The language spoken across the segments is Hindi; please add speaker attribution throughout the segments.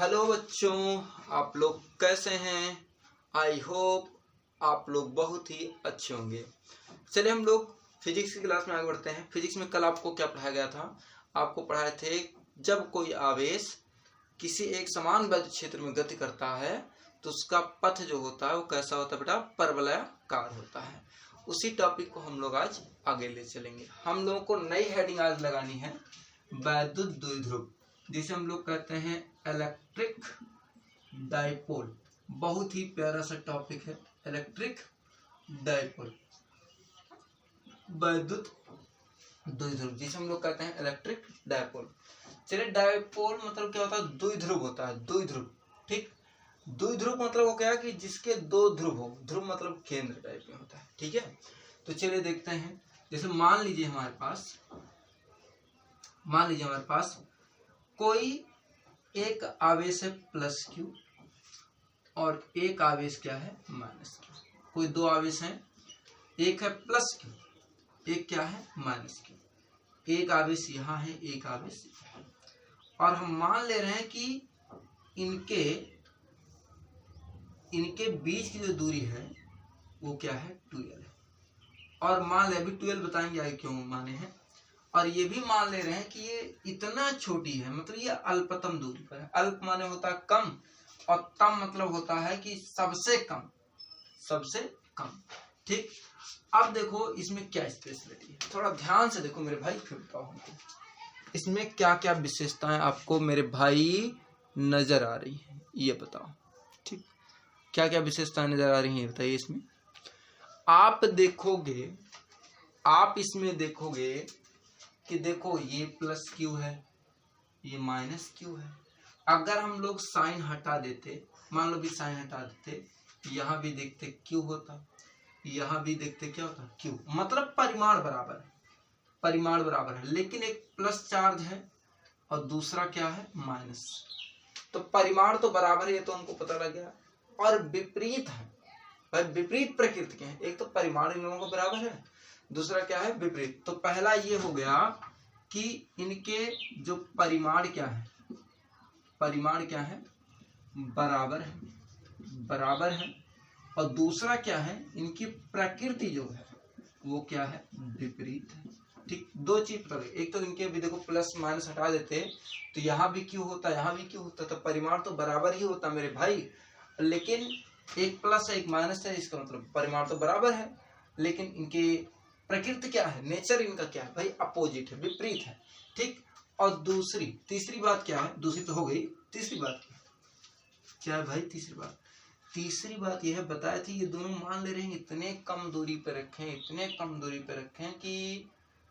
Speaker 1: हेलो बच्चों, आप लोग कैसे हैं। आई होप आप लोग बहुत ही अच्छे होंगे। चलिए हम लोग फिजिक्स की क्लास में आगे बढ़ते हैं। फिजिक्स में कल आपको क्या पढ़ाया गया था? आपको पढ़ाए थे जब कोई आवेश किसी एक समान वैद्युत क्षेत्र में गति करता है तो उसका पथ जो होता है वो कैसा होता है बेटा? परवलयाकार होता है। उसी टॉपिक को हम लोग आज आगे ले चलेंगे। हम लोगों को नई हेडिंग आज लगानी है वैद्युत द्विध्रुव, जिसे हम लोग कहते हैं इलेक्ट्रिक डाइपोल। बहुत ही प्यारा सा टॉपिक है इलेक्ट्रिक डाइपोल, वैद्युत द्विध्रुव, जिसे हम लोग कहते हैं इलेक्ट्रिक डाइपोल। चलिए, डाइपोल मतलब क्या होता है? द्विध्रुव होता है, द्विध्रुव। ठीक, द्विध्रुव मतलब वो क्या है कि जिसके दो ध्रुव हो। ध्रुव मतलब केंद्र टाइप में होता है। ठीक है, तो चलिए देखते हैं। जैसे मान लीजिए हमारे पास कोई एक आवेश है प्लस क्यू और एक आवेश क्या है? Minus Q. कोई दो आवेश हैं, एक है प्लस क्यू, एक क्या है? Minus Q. एक आवेश यहाँ है, एक आवेश यहाँ है, और हम मान ले रहे हैं कि इनके बीच की जो दूरी है वो क्या है? 12 है। और मान ले, अभी 12 बताएंगे आगे क्यों माने हैं। और ये भी मान ले रहे हैं कि ये इतना छोटी है, मतलब ये अल्पतम दूरी पर है। अल्प माने होता है कम, और तम मतलब होता है कि सबसे कम, सबसे कम। ठीक, अब देखो इसमें क्या स्पेशलिटी है, थोड़ा ध्यान से देखो मेरे भाई, फिर बताओ हमको इसमें क्या क्या विशेषताएं आपको मेरे भाई नजर आ रही है, ये बताओ। ठीक, क्या क्या विशेषताएं नजर आ रही है बताइए। इसमें आप इसमें देखोगे कि देखो ये प्लस क्यू है, ये माइनस क्यू है। अगर हम लोग साइन हटा देते, मान लो भी साइन हटा देते, यहाँ भी देखते क्यू होता, यहाँ भी देखते क्या होता? क्यू। मतलब परिमाण बराबर है, परिमाण बराबर है, लेकिन एक प्लस चार्ज है और दूसरा क्या है? माइनस। तो परिमाण तो बराबर है, ये तो हमको पता लग गया। और विपरीत है भाई, विपरीत प्रकृति के हैं। एक तो परिमाण इन लोगों को बराबर है, दूसरा क्या है? विपरीत। तो पहला ये हो गया कि इनके जो परिमाण क्या है? परिमाण क्या है? बराबर है, बराबर है। और दूसरा क्या है? इनकी प्रकृति जो है वो क्या है? विपरीत है। ठीक, दो चीज पता लगे। एक तो इनके भी देखो प्लस माइनस हटा देते तो यहाँ भी क्यों होता, यहाँ भी क्यों होता, तो परिमाण तो बराबर ही होता मेरे भाई। लेकिन एक प्लस है एक माइनस है, इसका मतलब परिमाण तो बराबर है, लेकिन इनके प्रकृति क्या है? नेचर इनका क्या है भाई? अपोजिट है, विपरीत है। ठीक, और तीसरी बात क्या है? दूसरी तो हो गई, तीसरी बात क्या है भाई? तीसरी बात यह है, बताया थी ये दोनों मान ले रहे हैं इतने कम दूरी पर रखें, इतने कम दूरी पर रखें कि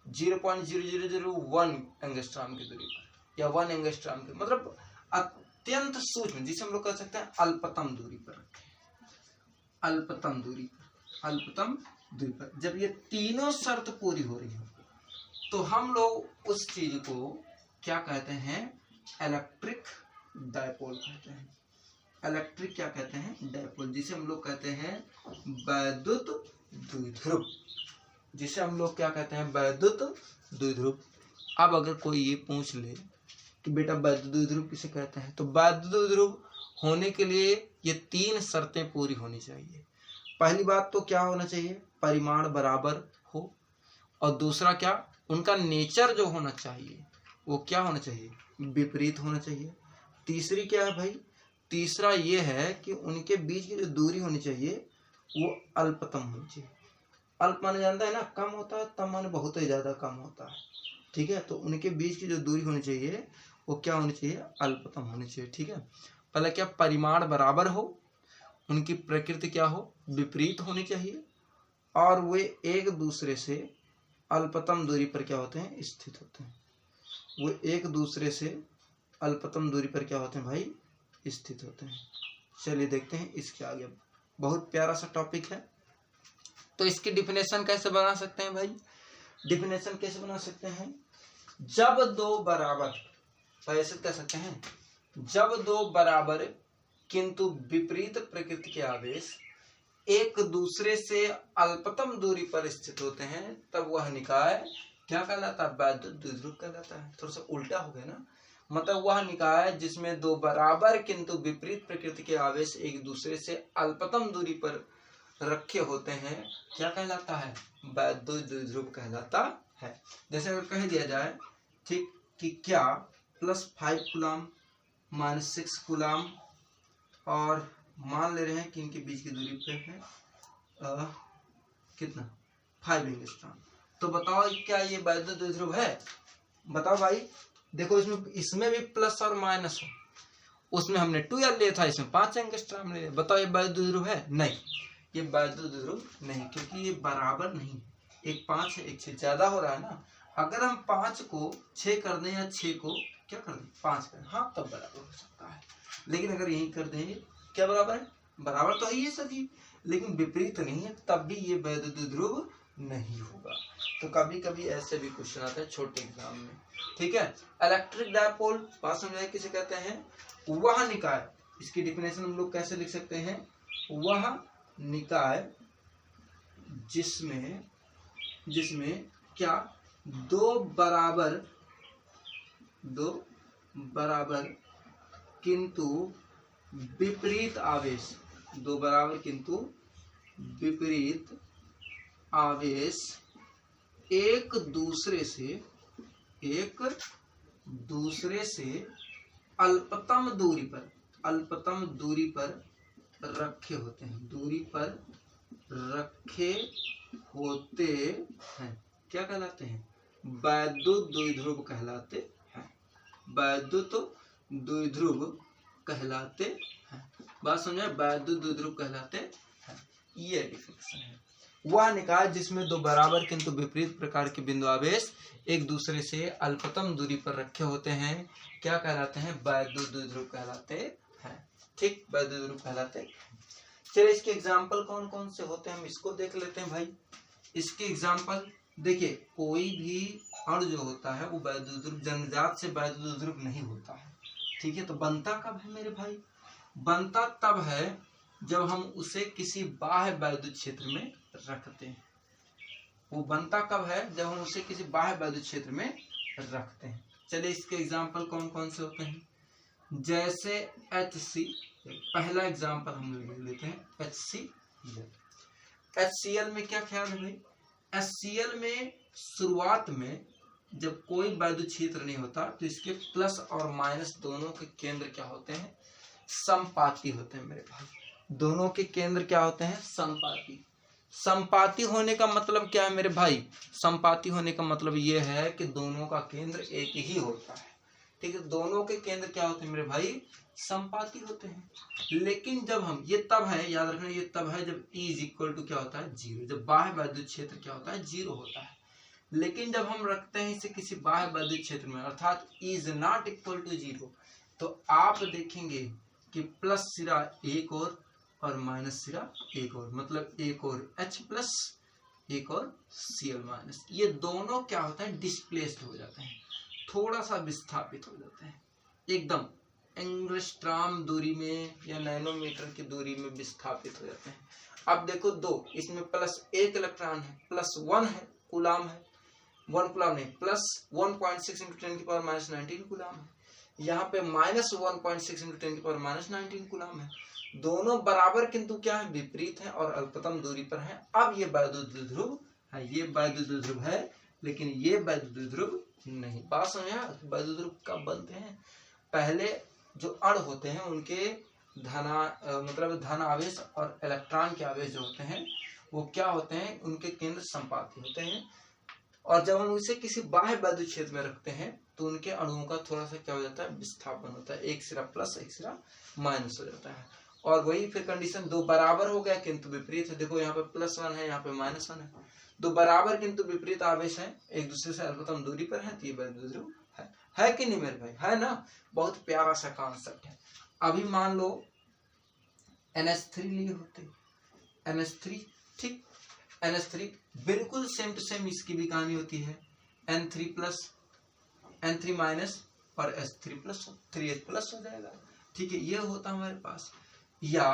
Speaker 1: 0.0001 एंगस्ट्रॉम की दूरी पर, या 1 एंगस्ट्रॉम की, मतलब अत्यंत सूक्ष्म, जिसे हम लोग कह सकते हैं अल्पतम दूरी पर रखें। अल्पतम दूरी पर जब ये तीनों शर्त पूरी हो रही हो तो हम लोग उस चीज को क्या कहते हैं? इलेक्ट्रिक डाइपोल कहते हैं। इलेक्ट्रिक क्या कहते हैं? डाइपोल, जिसे हम लोग कहते हैं वैद्युत द्विध्रुव, जिसे हम लोग क्या कहते हैं? वैद्युत द्विध्रुव। अब अगर कोई ये पूछ ले कि बेटा वैद्युत द्विध्रुव किसे कहते हैं, तो वैद्युत द्विध्रुव होने के लिए ये तीन शर्तें पूरी होनी चाहिए। पहली बात तो क्या होना चाहिए? परिमाण बराबर हो, और दूसरा क्या? उनका नेचर जो होना चाहिए वो क्या होना चाहिए? विपरीत होना चाहिए। तीसरी क्या है भाई? तीसरा ये है कि उनके बीच की जो दूरी होनी चाहिए वो अल्पतम होनी चाहिए। अल्प माने जानता है ना, कम होता है, तम माने बहुत ही ज्यादा कम होता है। ठीक है, तो उनके बीच की जो दूरी होनी चाहिए वो क्या होनी चाहिए? अल्पतम होनी चाहिए। ठीक है, पहले क्या? परिमाण बराबर हो, उनकी प्रकृति क्या हो? विपरीत होनी चाहिए, और वे एक दूसरे से अल्पतम दूरी पर क्या होते हैं? स्थित होते हैं। वो एक दूसरे से अल्पतम दूरी पर क्या होते हैं भाई? स्थित होते हैं। चलिए देखते हैं इसके आगे, बहुत प्यारा सा टॉपिक है। तो इसकी डिफिनेशन कैसे बना सकते हैं भाई? डिफिनेशन कैसे बना सकते हैं? जब दो बराबर, ऐसे कह सकते हैं, जब दो बराबर किंतु विपरीत प्रकृति के आवेश एक दूसरे से अल्पतम दूरी पर स्थित होते हैं तब वह निकाय क्या कहलाता है? वैद्युत द्विध्रुव कहलाता है। थोड़ा सा उल्टा हो गया ना, मतलब वह निकाय जिसमें दो बराबर किंतु विपरीत प्रकृति के आवेश एक दूसरे से अल्पतम दूरी पर रखे होते हैं क्या कहलाता है? वैद्युत द्विध्रुव कहलाता है। जैसे अगर कह दिया जाए ठीक कि क्या +5 कूलम -6 कूलम और मान ले रहे हैं कि इनके बीच की दूरी पे है कितना 5 एंगस्ट्रॉम, तो बताओ क्या ये वैद्युत द्विध्रुव है? बताओ भाई। देखो इसमें भी प्लस और माइनस है, उसमें हमने 2L लिया था, इसमें 5 एंगस्ट्रॉम ले लिया। बताओ ये वैद्युत द्विध्रुव है? नहीं, ये वैद्युत द्विध्रुव नहीं, क्योंकि ये बराबर नहीं। एक 5 है, एक 6 ज्यादा हो रहा है ना। अगर हम 5 को 6 कर दें या 6 को क्या कर दें 5 कर, हाँ तब बराबर हो सकता है। लेकिन अगर यही कर देंगे क्या बराबर है? बराबर तो है ये सभी, लेकिन विपरीत नहीं है, तब भी ये वैद्युत द्विध्रुव नहीं होगा। तो कभी कभी ऐसे भी क्वेश्चन आते हैं छोटे एग्जाम में, ठीक है। इलेक्ट्रिक डायपोल बात समझाए किसे कहते हैं? वह निकाय, इसकी डिफिनेशन हम लोग कैसे लिख सकते हैं? वह निकाय जिसमें क्या दो बराबर किंतु विपरीत आवेश, दो बराबर किंतु विपरीत आवेश एक दूसरे से अल्पतम दूरी पर रखे होते हैं, क्या कहलाते हैं? वैद्युत द्विध्रुव कहलाते हैं। वैद्युत द्विध्रुव कहलाते हैं। बात समझे? वैद्युत द्विध्रुव कहलाते हैं, ये डिफिनेशन है। वह निकाय जिसमें दो बराबर किंतु विपरीत प्रकार के बिंदु आवेश एक दूसरे से अल्पतम दूरी पर रखे होते हैं क्या कहलाते हैं? वैद्युत द्विध्रुव कहलाते हैं। ठीक, वैद्युत द्विध्रुव कहलाते हैं। चलिए इसके एग्जाम्पल कौन कौन से होते हैं हम इसको देख लेते हैं भाई। इसके एग्जाम्पल देखिए, कोई भी अणु जो होता है वो वैद्युत द्विध्रुव जन्मजात से वैद्युत द्विध्रुव नहीं होता है, ठीक है। तो बनता कब है मेरे भाई? बनता तब है जब हम उसे किसी बाह्य वैद्युत क्षेत्र में रखते हैं। वो बनता कब है? जब हम उसे किसी बाह्य वैद्युत क्षेत्र में रखते हैं। चलिए इसके एग्जाम्पल कौन कौन से होते हैं? जैसे HC, पहला एग्जाम्पल हम लोग लेते हैं HCl। HCl में क्या ख्याल है भाई? HCl में शुरुआत में जब कोई वैद्युत क्षेत्र नहीं होता तो इसके प्लस और माइनस दोनों के केंद्र क्या होते हैं? समपाती होते हैं मेरे भाई। दोनों के केंद्र क्या होते हैं? समपाती। समपाती होने का मतलब क्या है मेरे भाई? समपाती होने का मतलब ये है कि दोनों का केंद्र एक ही होता है, ठीक है। दोनों के केंद्र क्या होते हैं मेरे भाई? समपाती होते हैं। लेकिन जब हम ये तब है, याद रखना, ये तब है जब E = क्या होता है? 0। जब बाह्य वैद्युत क्षेत्र क्या होता है? 0 होता है। लेकिन जब हम रखते हैं इसे किसी बाह्य वैद्युत क्षेत्र में अर्थात E ≠ 0, तो आप देखेंगे कि प्लस सिरा एक और माइनस सिरा एक और, मतलब एक और H+ एक और Cl-, ये दोनों क्या होता है? डिस्प्लेस्ड हो जाते हैं, थोड़ा सा विस्थापित हो जाते हैं, एकदम एंगस्ट्रॉम दूरी में या नैनोमीटर की दूरी में विस्थापित हो जाते हैं। अब देखो दो, इसमें +1 इलेक्ट्रॉन है, +1 है कूलम है, 1 कूलम नहीं, +1.6 × 10⁻19 कूलम है। यहाँ पे -1.6 × 10⁻19 कूलम है। दोनों बराबर किंतु क्या है? विपरीत है और अल्पतम दूरी पर है। अब ये वैद्युत द्विध्रुव है, ये वैद्युत द्विध्रुव है, लेकिन ये वैद्युत द्विध्रुव नहीं। बात समझा? वैद्युत द्विध्रुव कब बनते हैं? पहले जो अणु होते हैं उनके धन आवेश और इलेक्ट्रॉन के आवेश जो होते हैं वो क्या होते हैं? उनके केंद्र समपाती होते हैं। और जब हम उसे किसी बाह्य वैद्युत क्षेत्र में रखते हैं तो उनके अणुओं का थोड़ा सा क्या हो जाता है? विस्थापन होता है, एक सिरा प्लस एक सिरा माइनस हो जाता है। और वही फिर कंडीशन, दो बराबर हो गया किंतु विपरीत है। देखो यहाँ पे +1 है, यहाँ पे -1 है। दो बराबर किंतु विपरीत आवेश है, एक दूसरे से अल्पतम दूरी पर है, तो ये वैद्युत द्विध्रुव है कि नहीं मेरे भाई? है ना? बहुत प्यारा सा कॉन्सेप्ट है। अभी मान लो NH3 लिए होते, NH3, ठीक, NH3 बिल्कुल सेम टू सेम इसकी भी कहानी होती है, N3+ N3- और H3+, 3H+ हो जाएगा, ठीक है। ये होता हमारे पास। या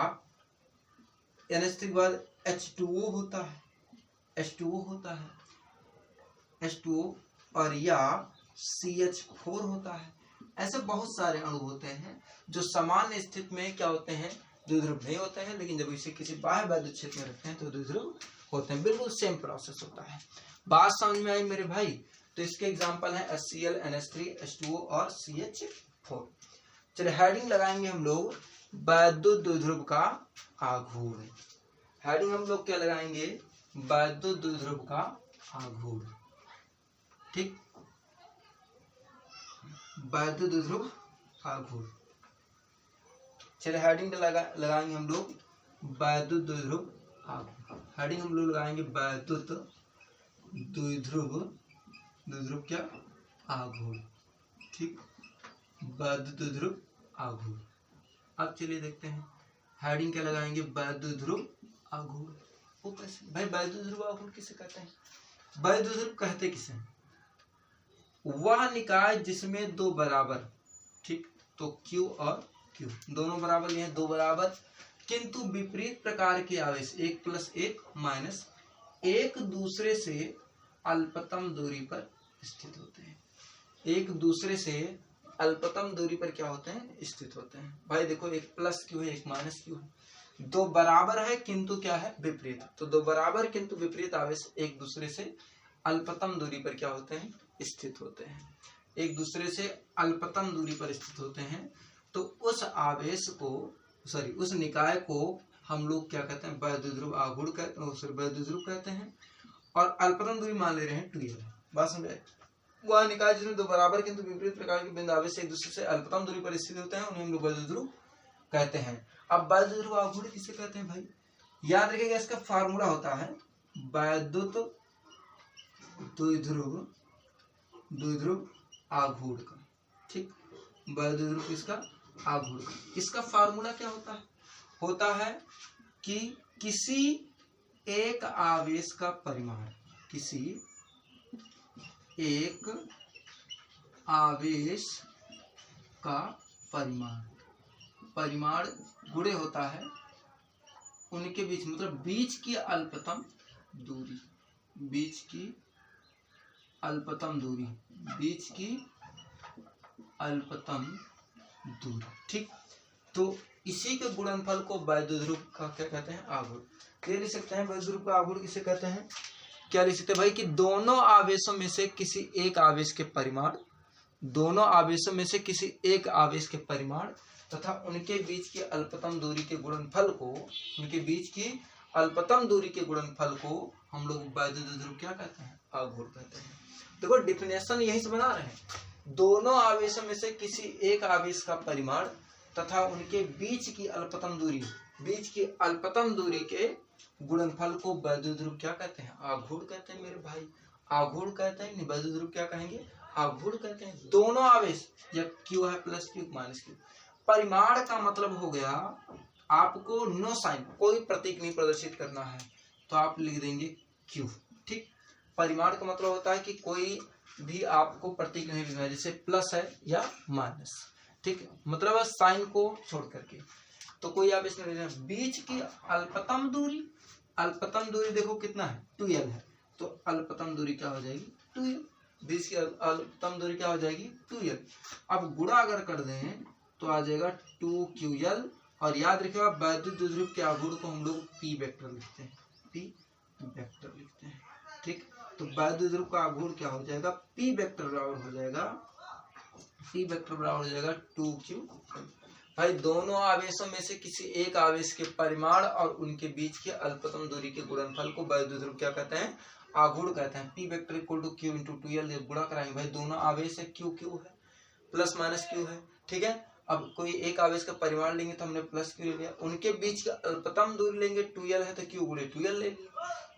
Speaker 1: NH3 के बाद H2O होता है, H2O होता है, H2O, और या CH4 होता है, ऐसे बहुत सारे अणु होते हैं जो सामान्य स्थिति में क्या होते हैं, द्विध्रुव नहीं होते हैं, लेकिन जब इसे किसी बाह्य वैद्युत क्षेत्र में रखते हैं तो द्विध्रुव होते हैं। बिल्कुल सेम प्रोसेस होता है। बात समझ में आई मेरे भाई? तो इसके एग्जांपल हैं HCl, NH3, H2O और CH4। चलिए हेडिंग लगाएंगे हम लोग वैद्युत द्विध्रुव का आघूर्ण। हेडिंग हम लोग क्या लगाएंगे, वैद्युत द्विध्रुव का आघूर्ण। ठीक, वैद्युत द्विध्रुव आघूर्ण। चलिए हेडिंग लगाएंगे हम लोग वैद्युत द्विध्रुव आघूर्ण। हेडिंग हम लोग लगाएंगे वैद्युत द्विध्रुव क्या, आघूर्ण। ठीक, वैद्युत द्विध्रुव आघूर्ण। अब चलिए देखते हैं हेडिंग क्या लगाएंगे, वैद्युत ध्रुव आघूर्ण। वो कैसे भाई, वैद्युत ध्रुव आघूर्ण किसे कहते हैं? वैद्युत ध्रुव कहते किसे हैं? वह निकाय जिसमें दो बराबर, ठीक, तो Q और Q दोनों बराबर, ये दो बराबर किंतु विपरीत प्रकार के आवेश 1 + 1 - एक दूसरे से अल्पतम दूरी पर स्थित होते हैं। एक दूसरे से अल्पतम दूरी पर क्या होते हैं, स्थित होते हैं। भाई देखो, एक +Q है, एक -Q है, दो बराबर है किंतु क्या है, विपरीत। तो दो बराबर किंतु विपरीत आवेश एक दूसरे से अल्पतम दूरी पर क्या होते हैं, स्थित होते हैं। एक दूसरे से अल्पतम दूरी पर स्थित होते हैं, तो उस आवेश को, सॉरी, उस निकाय को हम लोग क्या कहते हैं, वैद्युत ध्रुव आघूर्ण वैद्युत ध्रुव कहते हैं। और अल्पतम दूरी मान ले रहे हैं 2L। बात समझे? वह निकाय जिसमें दो बराबर किंतु विपरीत प्रकार के बिंदु आवेश एक दूसरे से अल्पतम दूरी पर स्थित होते हैं, उन्हें हम लोग वैद्युत ध्रुव कहते हैं। अब वैद्युत ध्रुव आघूर्ण किसे कहते हैं भाई? याद रखिएगा, इसका फार्मूला होता है वैद्युत द्विध्रुव आघूर्ण का। ठीक, वैद्युत ध्रुव किसका, आघूर्ण का। इसका फार्मूला क्या होता है? होता है कि किसी एक आवेश का परिमाण, किसी एक आवेश का परिमाण गुणे होता है उनके बीच, मतलब बीच की अल्पतम दूरी, बीच की अल्पतम दूरी। ठीक, तो इसी के गुणनफल को वैद्युत ध्रुव का क्या कहते हैं, आघूर्ण। क्या लिख सकते हैं वैद्युत ध्रुव का आघूर्ण किसे कहते हैं? क्या लिख सकते हैं भाई, कि दोनों आवेशों में से किसी एक आवेश के परिमाण, दोनों आवेशों में से किसी एक आवेश के परिमाण तथा उनके बीच की अल्पतम दूरी के गुणनफल को, उनके बीच की अल्पतम दूरी के गुणनफल को हम लोग वैद्युत ध्रुव क्या कहते हैं, आघूर्ण कहते हैं। देखो डिफिनेशन यही से बना रहे हैं, दोनों आवेशों में से किसी एक आवेश का परिमाण तथा उनके बीच की अल्पतम दूरी के गुणनफल को वैद्युत ध्रुव क्या कहते हैं, आघूर्ण कहते हैं मेरे भाई। आघूर्ण कहते हैं, वैद्युत ध्रुव क्या कहेंगे, आघूर्ण कहते हैं। दोनों आवेश, जब Q है +Q -Q, परिमाण का मतलब हो गया आपको नो साइन, कोई प्रतीक नहीं प्रदर्शित करना है, तो आप लिख देंगे Q। ठीक, परिमाण का मतलब होता है कि कोई भी आपको प्रतीक नहीं लिखना है, जैसे प्लस है या माइनस। ठीक, मतलब साइन को छोड़ करके, तो कोई आवेश नहीं लिखना। बीच की अल्पतम दूरी देखो कितना है, 2L है, तो अल्पतम दूरी क्या हो जाएगी, 2L। बीच की अल्पतम दूरी क्या हो जाएगी, 2L। अब गुणा अगर कर दें तो आ जाएगा 2QL। और याद रखिएगा वैद्युत द्विध्रुव के आघूर्ण को हम लोग P वेक्टर लिखते हैं, ठीक, तो वैद्युत द्विध्रुव का आघूर्ण क्या हो जाएगा, P वेक्टर बराबर हो जाएगा 2Q। भाई दोनों आवेशों में से किसी एक आवेश के परिमाण और उनके बीच की अल्पतम दूरी के गुणनफल को वैद्युत ध्रुव क्या कहते हैं, आघूर्ण कहते हैं। P वेक्टर = Q × 2L गुणा कराएंगे, भाई दोनों आवेश है, Q है, +-Q है। ठीक है, अब कोई एक आवेश का परिमाण लेंगे तो हमने +Q ले लिया, उनके बीच की अल्पतम दूरी लेंगे 2L है, तो Q × 2L ले लिया,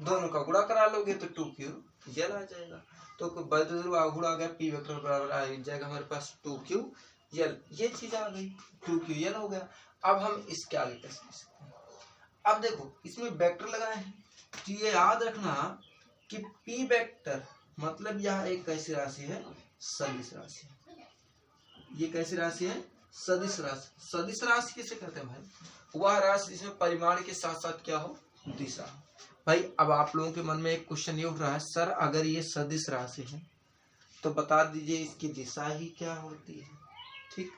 Speaker 1: दोनों का गुणा करा लोगे तो 2QL आ जाएगा। तो वैद्युत ध्रुव आघूर्ण आ गया, P वेक्टर बराबर आ जाएगा हमारे पास 2QL। ये चीज आ गई, 2QL हो गया। अब हम इसके आगे कैसे लिख सकते हैं? अब देखो इसमें वेक्टर लगाए हैं, तो ये याद रखना कि P वेक्टर मतलब यह एक कैसी राशि है, सदिश राशि। ये कैसी राशि है, सदिश राशि। सदिश राशि किसे कहते हैं भाई, वह राशि जिसमें परिमाण के साथ साथ क्या हो, दिशा हो। भाई अब आप लोगों के मन में एक क्वेश्चन ये उठ रहा है, सर अगर ये सदिश राशि है तो बता दीजिए इसकी दिशा ही क्या होती है। ठीक,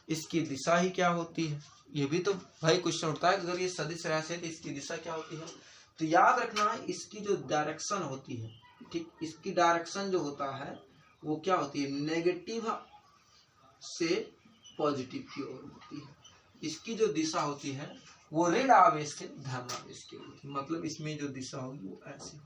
Speaker 1: इसकी दिशा ही क्या होती है, ये भी तो भाई क्वेश्चन उठता है, अगर ये सदिश राशि है तो इसकी दिशा क्या होती है। तो याद रखना इसकी जो डायरेक्शन होती है, ठीक, इसकी डायरेक्शन जो होता है वो क्या होती है, नेगेटिव से पॉजिटिव की ओर होती है। इसकी जो दिशा होती है वो ऋण आवेश से धन आवेश की ओर होती है, मतलब इसमें जो दिशा होगी वो ऐसी,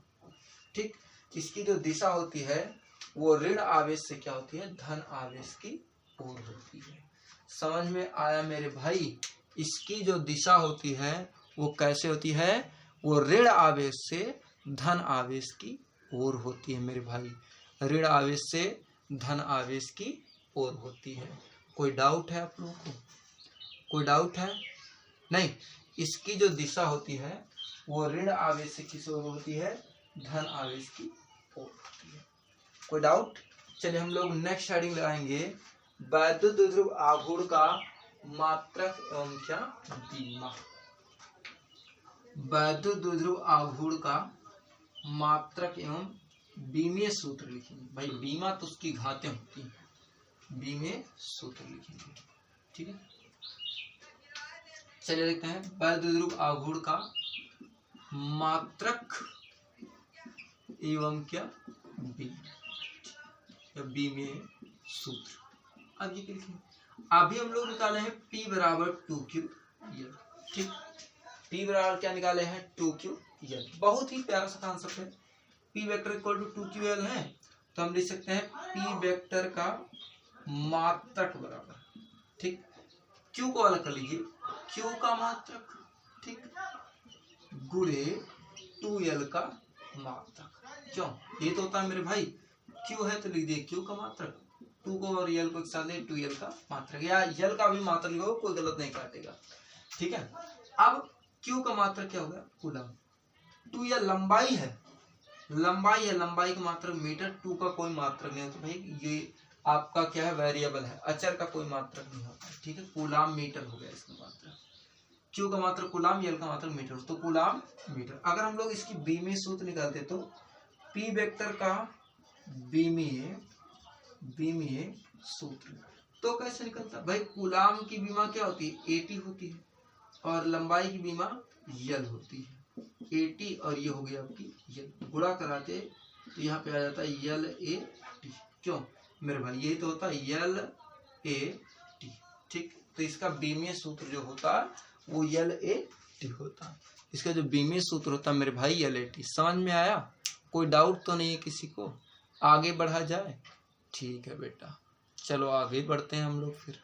Speaker 1: ठीक। इसकी जो दिशा होती है वो ऋण आवेश से क्या होती है, धन आवेश की ओर होती है। समझ में आया मेरे भाई। इसकी जो दिशा होती है वो कैसे होती है, वो ऋण आवेश से धन आवेश की ओर होती है मेरे भाई, ऋण आवेश से धन आवेश की ओर होती है। कोई डाउट है आप लोगों को, कोई डाउट है नहीं। इसकी जो दिशा होती है वो ऋण आवेश से किस ओर होती है, धन आवेश की ओर होती है। कोई डाउट। चलिए हम लोग नेक्स्ट हेडिंग लगाएंगे, वैद्युत द्विध्रुव आघूर्ण का मात्रक एवं क्या बीमा। वैद्युत द्विध्रुव आघूर्ण का मात्रक एवं बीमीय सूत्र लिखेंगे। भाई बीमा तो उसकी घातें होती हैं, बीमीय सूत्र लिखेंगे, ठीक है। चलिए देखते हैं वैद्युत द्विध्रुव आघूर्ण का मात्रक एवं क्या बीमीय सूत्र। अब ये लिखेंगे, अभी हम लोग निकाले हैं P बराबर 2Ql, ठीक। P बराबर क्या निकाले हैं, 2Ql। बहुत ही प्यारा सा कॉन्सेप्ट है। P vector equal to 2Ql है तो हम लिख सकते हैं P वेक्टर का मात्रक बराबर, ठीक, Q को अलग कर लीजिए, Q का मात्रक, ठीक, गुणे 2L का मात्रक। क्यों, ये तो होता है मेरे भाई, Q है तो लिख दिए Q का मात्रक, 2 को और L को एक साथ ले 2L का मात्रक, या L का भी मात्रक लिखो, कोई गलत नहीं काटेगा, ठीक है। अब Q का मात्रक क्या होगा, कूलम। 2L लंबाई है, लंबाई है, लंबाई का मात्रक मीटर, 2 का कोई मात्रक नहीं होता भाई, ये आपका क्या है, वेरिएबल है, अचर का कोई मात्रक नहीं होता, ठीक है। कूलाम मीटर हो गया इसका मात्रक, Q का मात्रक कूलाम, L का मात्रक मीटर, तो कूलाम मीटर। अगर हम लोग इसकी बीमीय सूत्र निकालते तो P वेक्टर का बीमीय सूत्र तो कैसे निकलता भाई, कूलाम की बीमा क्या होती है, AT होती है, और लंबाई की बीमा L होती है, AT, और ये हो गया आपकी L, गुणा कराते तो यहाँ पे आ जाता है LAT। क्यों मेरे भाई, यही तो होता है LAT, ठीक। तो इसका बीमीय सूत्र जो होता है वो LAT होता है, इसका जो बीमीय सूत्र होता है मेरे भाई LAT। समझ में आया, कोई डाउट तो नहीं है किसी को, आगे बढ़ा जाए, ठीक है बेटा। चलो आगे बढ़ते हैं हम लोग फिर।